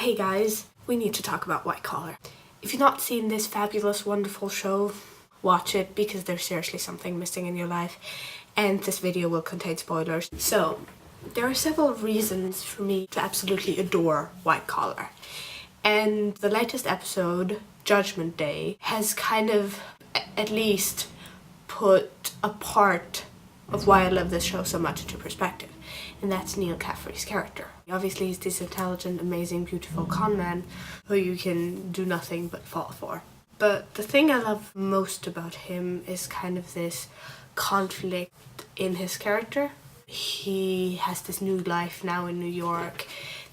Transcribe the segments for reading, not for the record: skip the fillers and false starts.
Hey guys, we need to talk about White Collar. If you've not seen this fabulous, wonderful show, watch it because there's seriously something missing in your life, and this video will contain spoilers. So, there are several reasons for me to absolutely adore White Collar. And the latest episode, Judgment Day, has kind of at least put a part of why I love this show so much into perspective. And that's Neal Caffrey's character. Obviously he's this intelligent, amazing, beautiful con man who you can do nothing but fall for. But the thing I love most about him is kind of this conflict in his character. He has this new life now in New York,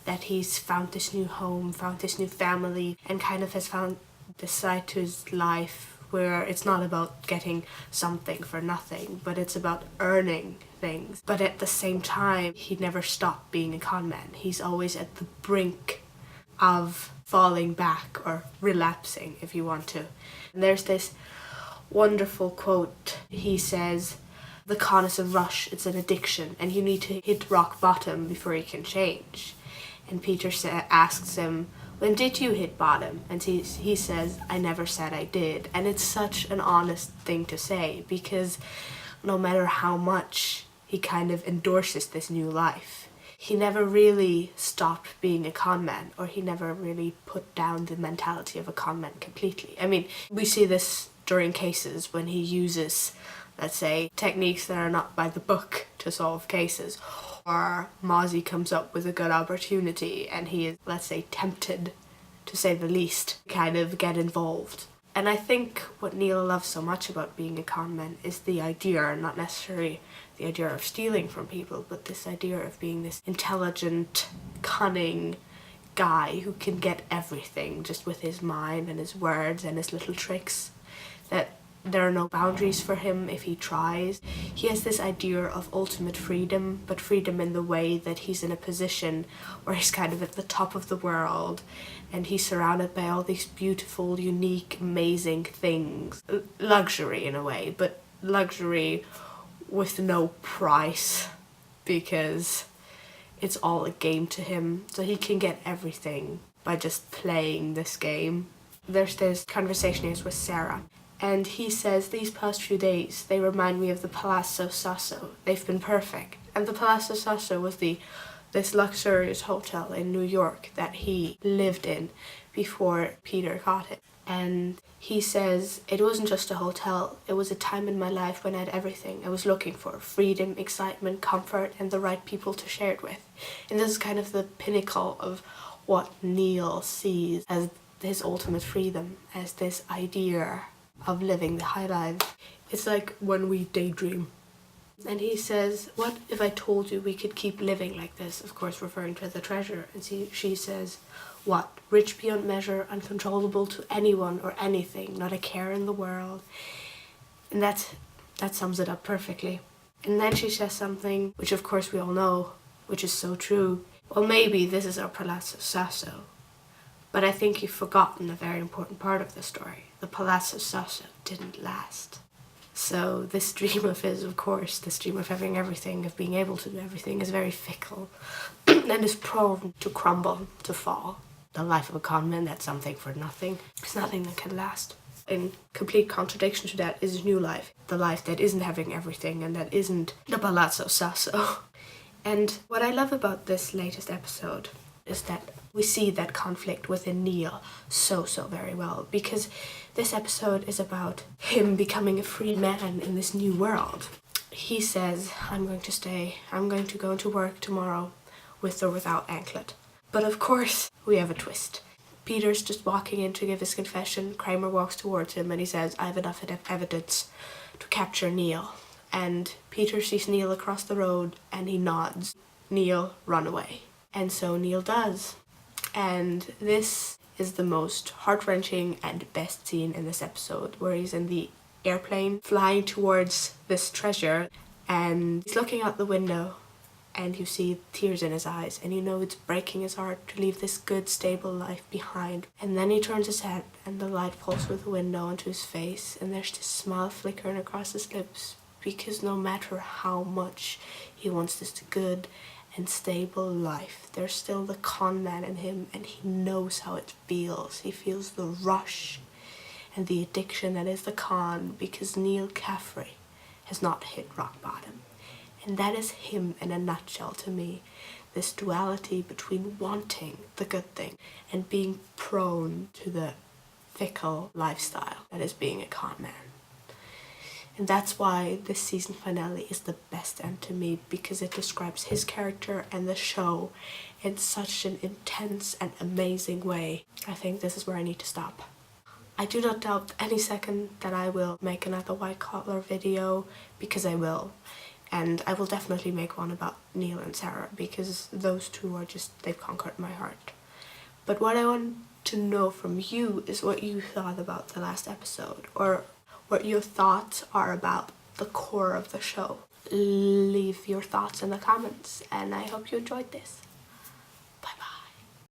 that he's found this new home, found this new family, and kind of has found this side to his life where it's not about getting something for nothing, but it's about earning things. But at the same time, he never stopped being a con man. He's always at the brink of falling back or relapsing, if you want to. And there's this wonderful quote. He says, "The con is a rush, it's an addiction, and you need to hit rock bottom before you can change." And Peter asks him, "When did you hit bottom?" And he says, "I never said I did." And it's such an honest thing to say, because no matter how much he kind of endorses this new life, he never really stopped being a con man, or he never really put down the mentality of a con man completely. I mean, we see this during cases when he uses, let's say, techniques that are not by the book to solve cases, or Mozzie comes up with a good opportunity and he is, let's say, tempted, to say the least, kind of get involved. And I think what Neal loves so much about being a con man is the idea, not necessarily the idea of stealing from people, but this idea of being this intelligent, cunning guy who can get everything just with his mind and his words and his little tricks. That there are no boundaries for him if he tries. He has this idea of ultimate freedom, but freedom in the way that he's in a position where he's kind of at the top of the world and he's surrounded by all these beautiful, unique, amazing things. Luxury in a way, but luxury with no price, because it's all a game to him, so he can get everything by just playing this game. There's this conversation he's with Sarah, and he says, "These past few days, they remind me of the Palazzo Sasso. They've been perfect." And the Palazzo Sasso was this luxurious hotel in New York that he lived in before Peter caught it. And he says, "It wasn't just a hotel, it was a time in my life when I had everything I was looking for: freedom, excitement, comfort, and the right people to share it with." And this is kind of the pinnacle of what Neal sees as his ultimate freedom, as this idea of living the high life. It's like when we daydream. And he says, "What if I told you we could keep living like this?" Of course referring to the treasure. And she says, "What? Rich beyond measure, uncontrollable to anyone or anything, not a care in the world." And that sums it up perfectly. And then she says something, which of course we all know, which is so true. "Well, maybe this is our Palazzo Sasso. But I think you've forgotten a very important part of the story. The Palazzo Sasso didn't last." So this dream of his, of course, this dream of having everything, of being able to do everything, is very fickle and is prone to crumble, to fall. The life of a con man, that's something for nothing. It's nothing that can last. In complete contradiction to that is his new life. The life that isn't having everything and that isn't the Palazzo Sasso. And what I love about this latest episode is that we see that conflict within Neal so very well, because this episode is about him becoming a free man in this new world. He says, I'm going to go into work tomorrow with or without anklet. But of course, we have a twist. Peter's just walking in to give his confession. Kramer walks towards him and he says, "I have enough evidence to capture Neal." And Peter sees Neal across the road and he nods. "Neal, run away." And so Neal does. And this is the most heart-wrenching and best scene in this episode, where he's in the airplane flying towards this treasure and he's looking out the window and you see tears in his eyes and you know it's breaking his heart to leave this good, stable life behind. And then he turns his head and the light falls through the window onto his face and there's this smile flickering across his lips, because no matter how much he wants this good and stable life. There's still the con man in him, and he knows how it feels. He feels the rush and the addiction that is the con, because Neal Caffrey has not hit rock bottom. And that is him in a nutshell to me. This duality between wanting the good thing and being prone to the fickle lifestyle that is being a con man. And that's why this season finale is the best end to me, because it describes his character and the show in such an intense and amazing way. I think this is where I need to stop. I do not doubt any second that I will make another White Collar video, because I will. And I will definitely make one about Neal and Sarah, because those two are just, they've conquered my heart. But what I want to know from you is what you thought about the last episode, or what your thoughts are about the core of the show. Leave your thoughts in the comments, and I hope you enjoyed this.